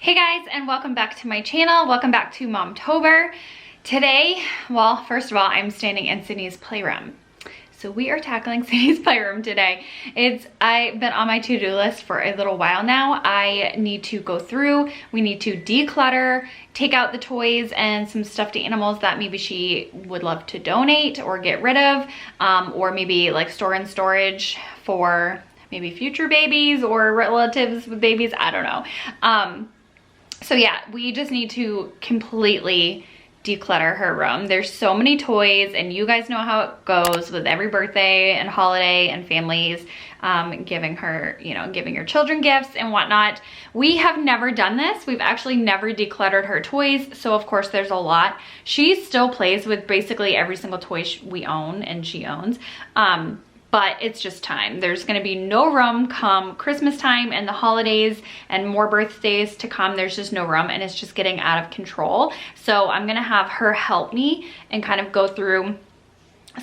Hey guys, and welcome back to my channel. Welcome back to Momtober. Today, well, first of all, I'm standing in Sydney's playroom. So we are tackling Sydney's playroom today. I've been on my to-do list for a little while now. I need to go through, we need to declutter, take out the toys and some stuffed animals that maybe she would love to donate or get rid of, or maybe like store in storage for maybe future babies or relatives with babies, I don't know. So yeah, we just need to completely declutter her room. There's so many toys, and you guys know how it goes with every birthday and holiday and families giving her, giving your children gifts and whatnot. We have never done this. We've actually never decluttered her toys, so of course there's a lot. She still plays with basically every single toy we own and she owns. But it's just time. There's gonna be no room come Christmas time and the holidays and more birthdays to come. There's just no room, and it's just getting out of control. So I'm gonna have her help me and kind of go through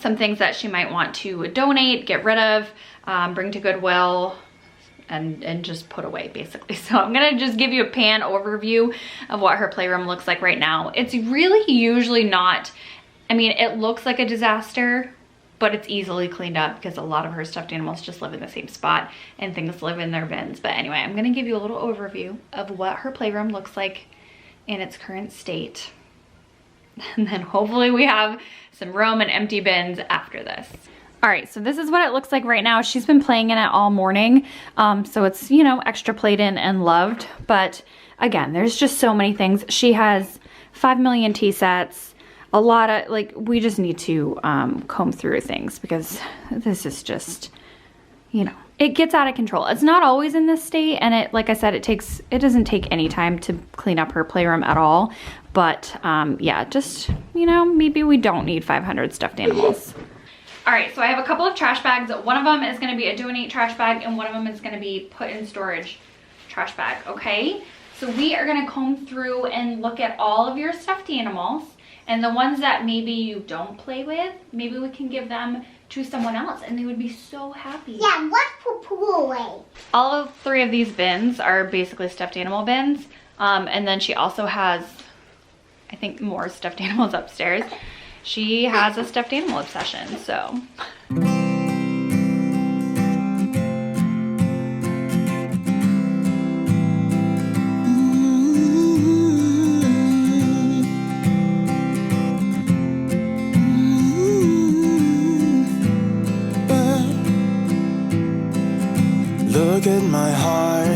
some things that she might want to donate, get rid of, bring to Goodwill, and just put away basically. So I'm gonna just give you a pan overview of what her playroom looks like right now. It's really usually not, I mean, it looks like a disaster, but it's easily cleaned up because a lot of her stuffed animals just live in the same spot and things live in their bins. But anyway, I'm gonna give you a little overview of what her playroom looks like in its current state. And then hopefully we have some room and empty bins after this. All right, so this is what it looks like right now. She's been playing in it all morning. So it's, extra played in and loved. But again, there's just so many things. She has 5 million tea sets. A lot of, we just need to comb through things because this is just, it gets out of control. It's not always in this state, and it, like I said, it doesn't take any time to clean up her playroom at all. But yeah, just, maybe we don't need 500 stuffed animals. All right, so I have a couple of trash bags. One of them is gonna be a donate trash bag, and one of them is gonna be put in storage trash bag, okay? So we are gonna comb through and look at all of your stuffed animals. And the ones that maybe you don't play with, maybe we can give them to someone else and they would be so happy. Yeah, let's put away. All of 3 of these bins are basically stuffed animal bins. And then she also has, I think, more stuffed animals upstairs. She has a stuffed animal obsession, so. Look at my heart,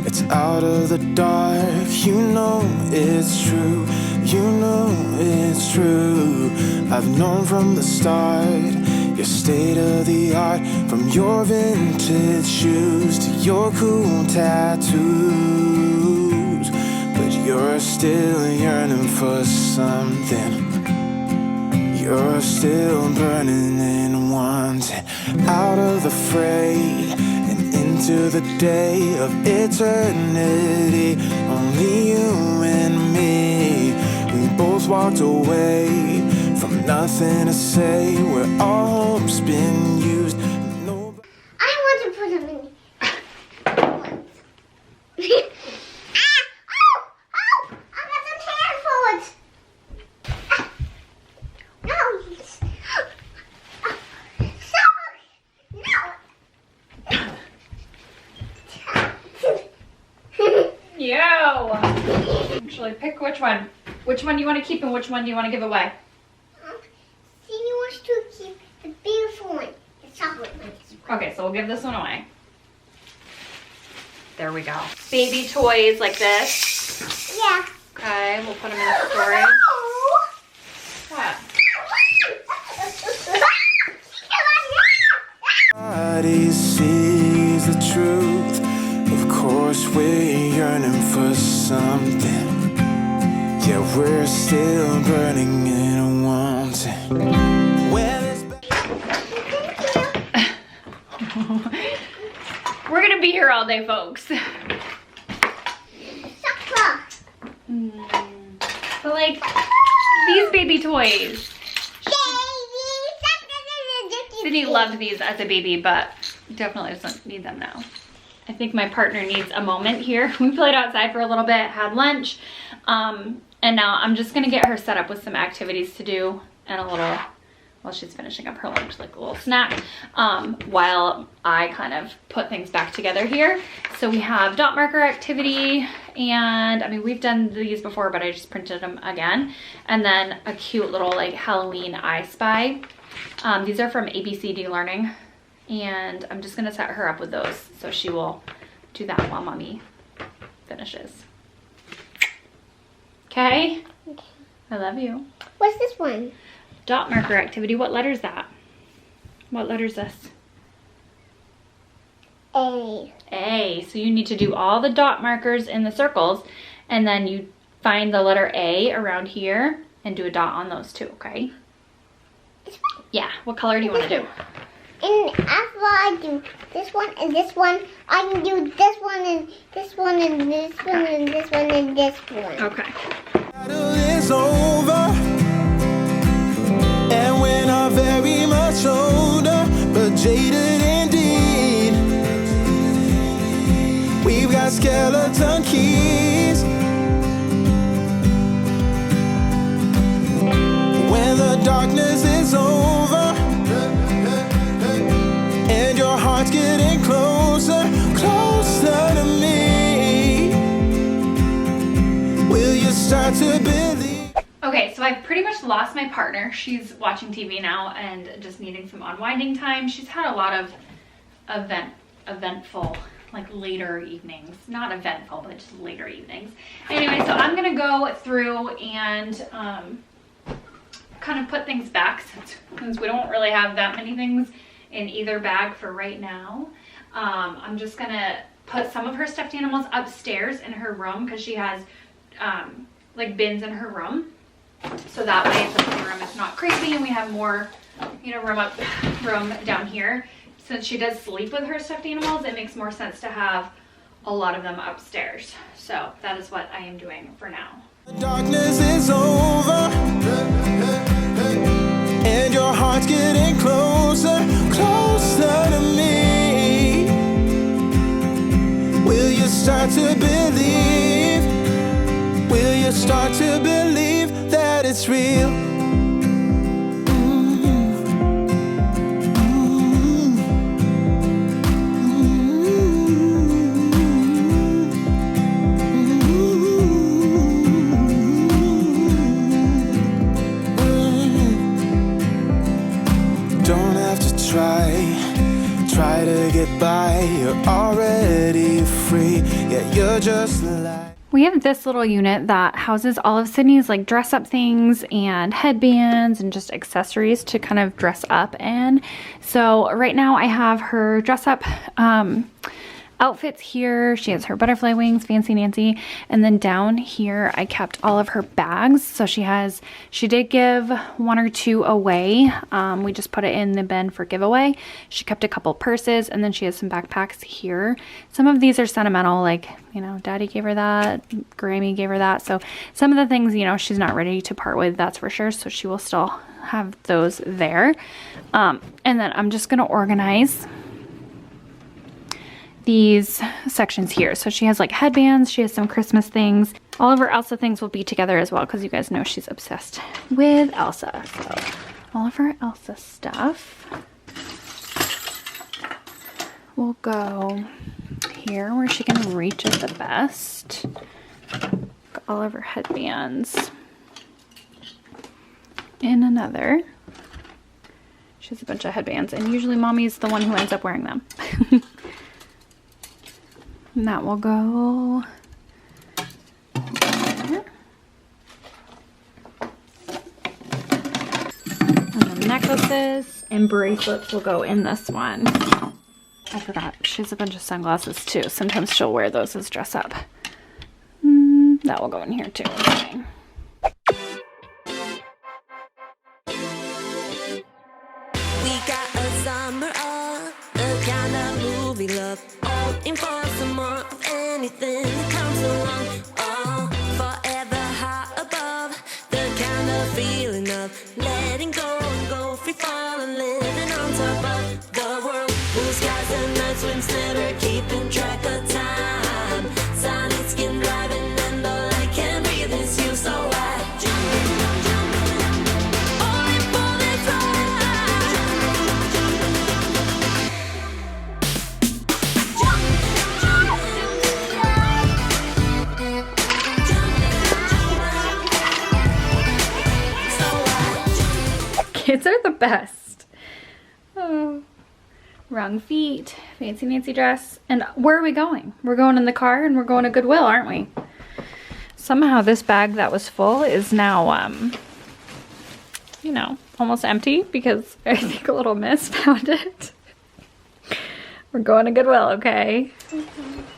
it's out of the dark. You know it's true, you know it's true. I've known from the start, your state of the art. From your vintage shoes to your cool tattoos. But you're still yearning for something. You're still burning and wanting out of the fray. To the day of eternity, only you and me. We both walked away from nothing to say, where our hope's been used. Nobody... I want to put them in. I got some handfuls. No. Yo! Actually, pick which one. Which one do you want to keep and which one do you want to give away? Cindy wants to keep the beautiful one, the chocolate one. Okay, so we'll give this one away. There we go. Baby toys like this. Yeah. Okay, we'll put them in the storage. What? Nobody sees the truth. Of course we're yearning for something. Yeah, we're still burning and wanting. We're gonna be here all day, folks. But like, these baby toys. Sydney loved these as a baby, but definitely doesn't need them now. I think my partner needs a moment here. We played outside for a little bit, had lunch, and now I'm just gonna get her set up with some activities to do and a little, while she's finishing up her lunch, like a little snack, while I kind of put things back together here. So we have dot marker activity, and I mean, we've done these before, but I just printed them again. And then a cute little like Halloween I Spy. These are from ABCD Learning, and I'm just gonna set her up with those so she will do that while mommy finishes. Okay? Okay. I love you. What's this one? Dot marker activity. What letter is that? What letter is this? A. A. So you need to do all the dot markers in the circles, and then you find the letter A around here and do a dot on those two, okay? Yeah. What color do you want to do? And after I do this one and this one, I can do this one and this one and this one and this one and this one. Okay. Battle is over, and we're not very much older, but jaded indeed. We've got skeleton keys. When the darkness is over and your heart's getting closer, closer to me, will you start to believe? Okay, so I've pretty much lost my partner. She's watching TV now and just needing some unwinding time. She's had a lot of eventful, like later evenings. Not eventful, but just later evenings. Anyway, so I'm gonna go through and kind of put things back since we don't really have that many things in either bag for right now. I'm just gonna put some of her stuffed animals upstairs in her room because she has like bins in her room. So that way the playroom is not creepy and we have more, you know, room down here. Since she does sleep with her stuffed animals, it makes more sense to have a lot of them upstairs. So that is what I am doing for now. The darkness is over, and your heart's getting closer, closer to me. Will you start to believe? Will you start to believe that it's real? Don't have to try to get by. You're already free. Yeah, you're just like. We have this little unit that houses all of Sydney's like dress up things and headbands and just accessories to kind of dress up in. So right now I have her dress up outfits here. She has her butterfly wings, Fancy Nancy, and then down here I kept all of her bags. So she did give one or two away. We just put it in the bin for giveaway. She kept a couple purses, and then she has some backpacks here. Some of these are sentimental, like, you know, Daddy gave her that, Grammy gave her that. So some of the things, you know, she's not ready to part with, that's for sure. So she will still have those there. And then I'm just gonna organize these sections here. So she has like headbands, she has some Christmas things. All of her Elsa things will be together as well because you guys know she's obsessed with Elsa. So all of her Elsa stuff will go here where she can reach it the best. Got all of her headbands in another. She has a bunch of headbands, and usually Mommy's the one who ends up wearing them. And that will go there. And the necklaces and bracelets will go in this one. I forgot, she has a bunch of sunglasses too. Sometimes she'll wear those as dress up. That will go in here too. Okay. We got a summer of the kind of movie love. Hoping for some more of anything that comes along. Oh, forever high above. The kind of feeling of letting go and go free falling, living on top of the world. Blue skies and night swings, never keeping track. Kids are the best. Oh. Wrong feet, fancy Nancy dress. And where are we going? We're going in the car and we're going to Goodwill, aren't we? Somehow this bag that was full is now, you know, almost empty because I think a little miss found it. We're going to Goodwill, okay?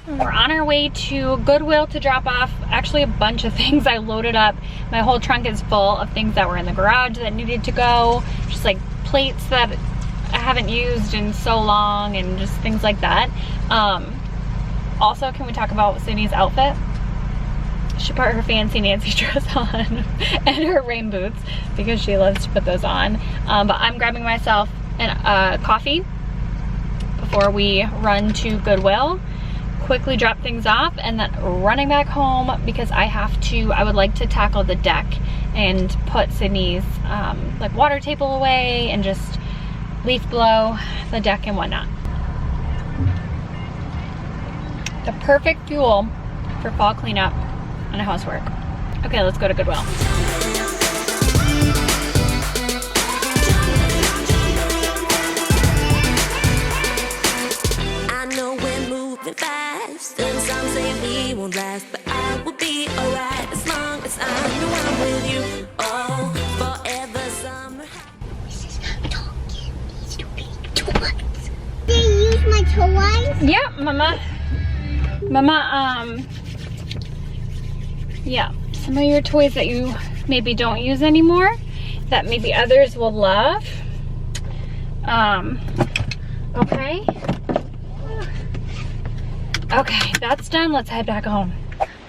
We're on our way to Goodwill to drop off actually a bunch of things. I loaded up. My whole trunk is full of things that were in the garage that needed to go. Just like plates that I haven't used in so long and just things like that. Also, can we talk about Sydney's outfit? She put her fancy Nancy dress on and her rain boots because she loves to put those on. But I'm grabbing myself a coffee before we run to Goodwill, quickly drop things off, and then running back home because I would like to tackle the deck and put Sydney's like water table away and just leaf blow the deck and whatnot. The perfect fuel for fall cleanup and housework. Okay, let's go to Goodwill. I know we're moving fast, and some say we won't last, but I will be alright as long as I know I'm with you. Oh, forever summer. Did you use my toys? Yeah, Mama, yeah, some of your toys that you maybe don't use anymore that maybe others will love. Okay. Okay, that's done. Let's head back home.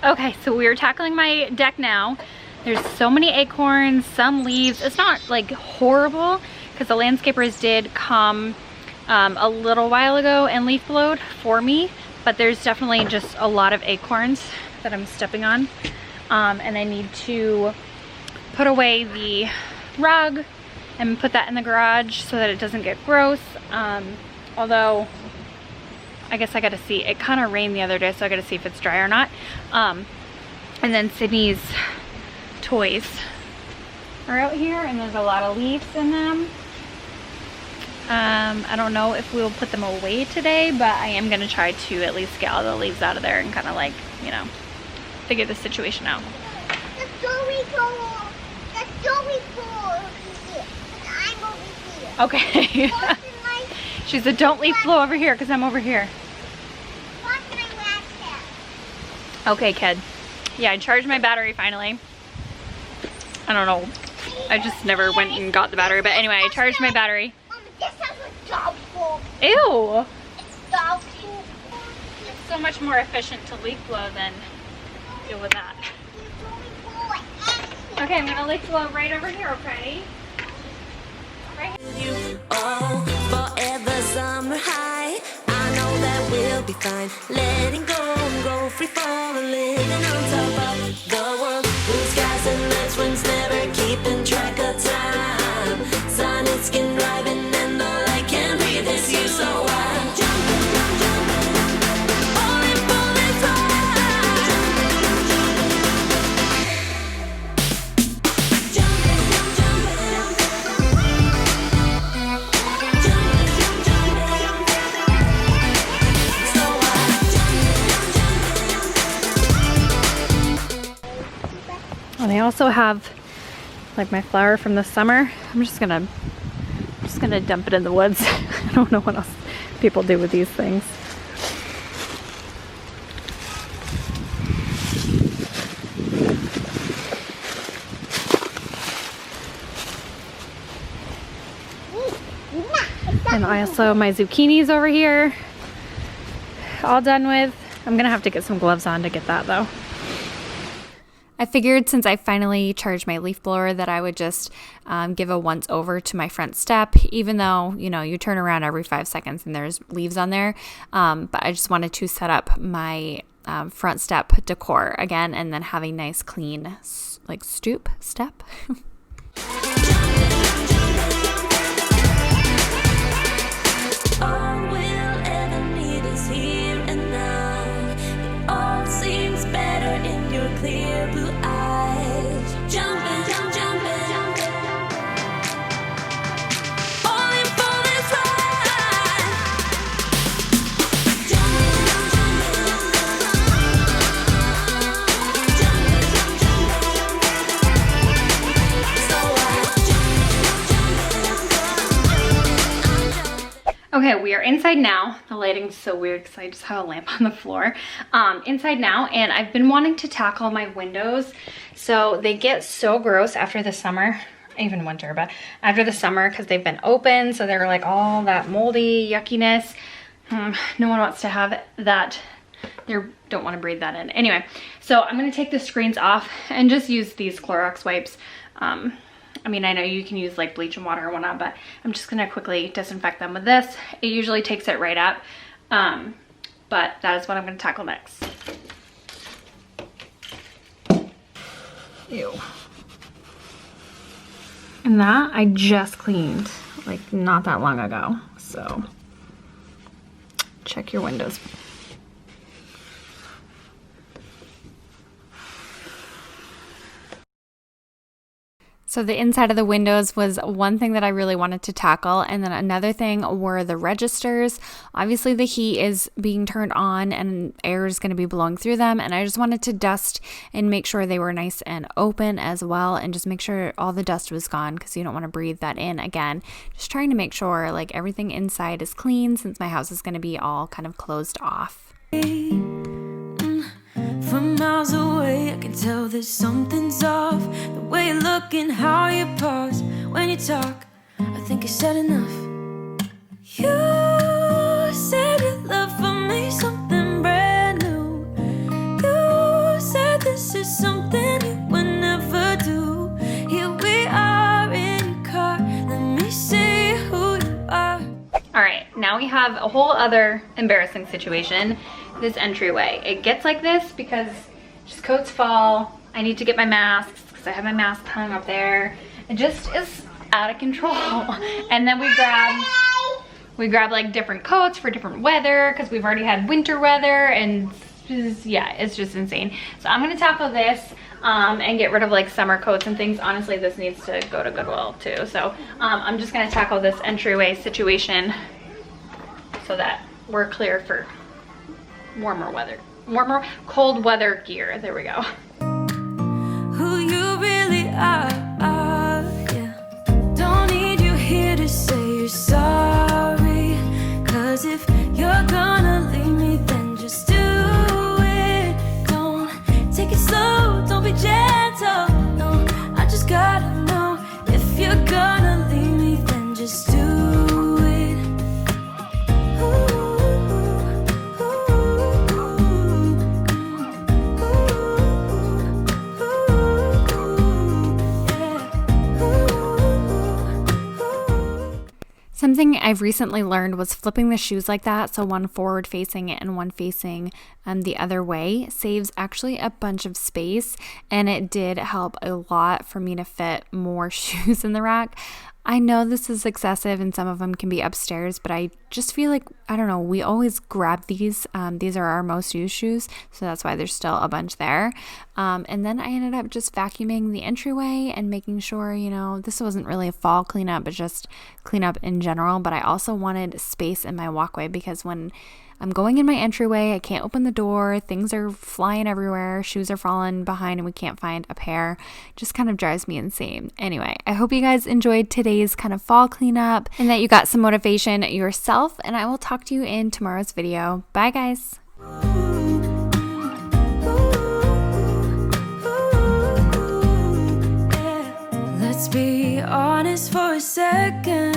Okay, so we are tackling my deck now. There's so many acorns, some leaves. It's not like horrible because the landscapers did come a little while ago and leaf blowed for me, but there's definitely just a lot of acorns that I'm stepping on. And I need to put away the rug and put that in the garage so that it doesn't get gross. Although I guess I gotta see, it kind of rained the other day, so I gotta see if it's dry or not. And then Sydney's toys are out here and there's a lot of leaves in them. I don't know if we'll put them away today, but I am gonna try to at least get all the leaves out of there and kind of like, you know, figure the situation out. The story pool. The story pool over here. And I'm over here. Okay. She said, don't leaf blow over here because I'm over here. Okay, kid. Yeah, I charged my battery finally. I don't know. I just never went and got the battery. But anyway, I charged my battery. Mom, this has a dog pool. Ew. It's dog pool. It's so much more efficient to leaf blow than deal with that. Okay, I'm going to leaf blow right over here, okay? Right here. Oh, forever summer high. I know that we'll be fine. Letting go and go free falling, living on top of the world. Blue skies and nice winds, never keeping track of time. Sun and skin driving and the light can't breathe this you so wild. Jumping, falling, falling fast. And I also have like my flour from the summer. I'm just gonna dump it in the woods. I don't know what else people do with these things. And also my zucchinis over here, all done with. I'm gonna have to get some gloves on to get that though. I figured since I finally charged my leaf blower that I would just give a once over to my front step, even though, you know, you turn around every 5 seconds and there's leaves on there. But I just wanted to set up my front step decor again and then have a nice clean like stoop step. All we'll ever need is here and now. It all seems better in your clear blue eyes. Jumping, jumping, jumping. Okay, we are inside now. The lighting's so weird because I just have a lamp on the floor. Inside now, and I've been wanting to tackle my windows. So they get so gross after the summer, even winter, but after the summer because they've been open. So they're like all that moldy yuckiness. No one wants to have that. They don't want to breathe that in. Anyway, so I'm going to take the screens off and just use these Clorox wipes. I mean, I know you can use like bleach and water or whatnot, but I'm just gonna quickly disinfect them with this. It usually takes it right up, but that is what I'm gonna tackle next. Ew. And that I just cleaned like not that long ago, so check your windows. So the inside of the windows was one thing that I really wanted to tackle. And then another thing were the registers. Obviously the heat is being turned on and air is going to be blowing through them. And I just wanted to dust and make sure they were nice and open as well. And just make sure all the dust was gone because you don't want to breathe that in again. Just trying to make sure like everything inside is clean since my house is going to be all kind of closed off. From miles away, I can tell that something's off. The way you look and how you pause when you talk, I think you said enough. You said your love for me something brand new. You said this is something you would never do. Here we are in your car, let me see who you are. All right, now we have a whole other embarrassing situation. This entryway. It gets like this because just coats fall. I need to get my masks because I have my mask hung up there. It just is out of control. And then we grab like different coats for different weather because we've already had winter weather and yeah, it's just insane. So I'm gonna tackle this and get rid of like summer coats and things. Honestly, this needs to go to Goodwill too. So I'm just gonna tackle this entryway situation so that we're clear for cold weather gear. There we go. Who you really are, yeah. Don't need you here to say you're sorry. Cause if you're gonna leave me, then just do it. Don't take it slow, don't be gentle. No, I just gotta know. If you're gonna leave me, then just do it. Something I've recently learned was flipping the shoes like that, so one forward facing and one facing the other way, saves actually a bunch of space, and it did help a lot for me to fit more shoes in the rack. I know this is excessive and some of them can be upstairs, but I just feel like, I don't know, we always grab these. These are our most used shoes, so that's why there's still a bunch there. And then I ended up just vacuuming the entryway and making sure, you know, this wasn't really a fall cleanup, but just cleanup in general. But I also wanted space in my walkway because when I'm going in my entryway, I can't open the door, things are flying everywhere, shoes are falling behind and we can't find a pair. Just kind of drives me insane. Anyway, I hope you guys enjoyed today's kind of fall cleanup and that you got some motivation yourself, and I will talk to you in tomorrow's video. Bye guys. Let's be honest for a second.